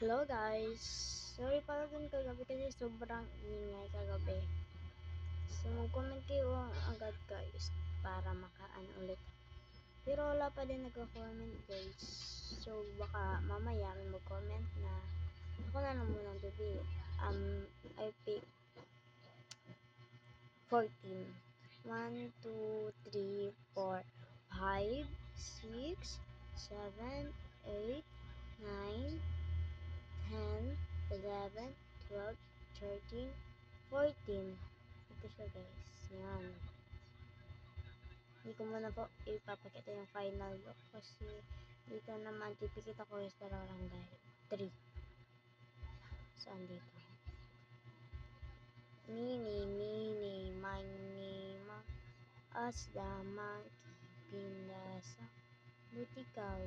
Hello guys! Sorry pala dun kagabi kasi sobrang ingay kagabi. So mag-comment kayo agad guys para makaan ulit. Pero wala pa din nagko-comment guys. So baka mamaya may mag-comment na ako na lang munang pipili. I pick 14. 1, 2, 3, 4, 5, 6, 7, 8, 9, 10, 11, 12, 13, 14. Ito siya guys. Yan. Hindi ko muna po ipapakita yung final look kasi dito naman tipikit ako is lang dahil 3. Saan dito? Mini, mini, asda, monkey, pinasa, butikaw,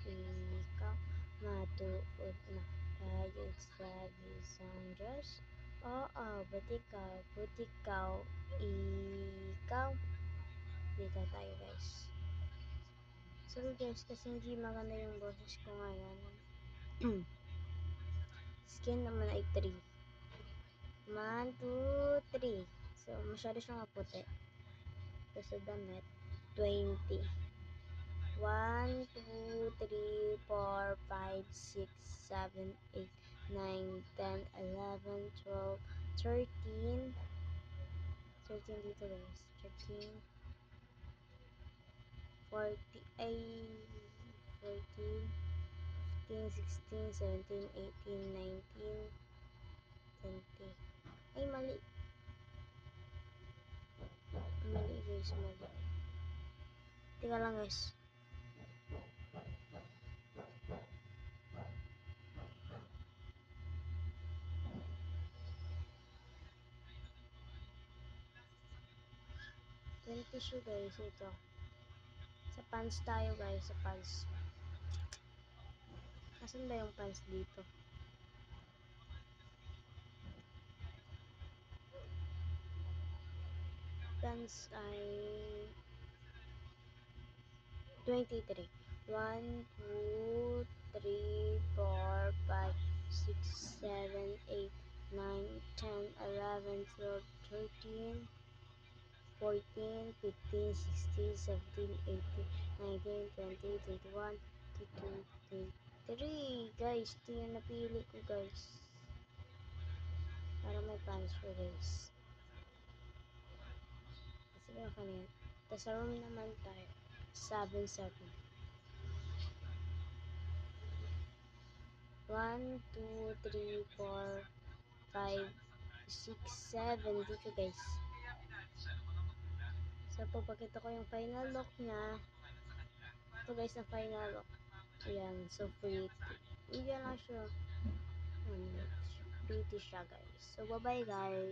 ikaw, matuod na, kayod sabi sang Diyos. Oo, butikaw, ikaw. Dito tayo guys. Sorry guys, kasi hindi maganda yung boses ko ngayon. Skin naman ay 3. 1, 2, 3. So, masyado siyang maputi. Tapos sa damit, 20. 1, 2, 3, 4, 5, 6, 7, 8, 9, 10, 11, 12, 13. 13 dito guys. 13, 40, ay, 14, 15, 16, 17, 18, 19, 20. Ay, mali. Mali guys, mali. Tingnan lang guys. Tissue guys, ito. Sa pants tayo guys, sa pants. Nasaan ba yung pants dito? Pants ay 23. 1, 2, 3, 4, 5, 6, 7, 8, 9, 10, 11, 12, 13, 14, 15, 16, 17, 18, 19, 20, 21, 22, 23. Guys, ito yung napili ko guys. Para may pants ko guys. Sige ako na yan. Tapos sa room naman tayo. 7, 7. 1, 2, 3, 4, 5, 6, 7. Dito guys. So, papakita ko yung final look niya. Ito guys, ang final look. Ayan, so pretty. Hindi lang siya. Pretty siya guys. So, bye-bye guys.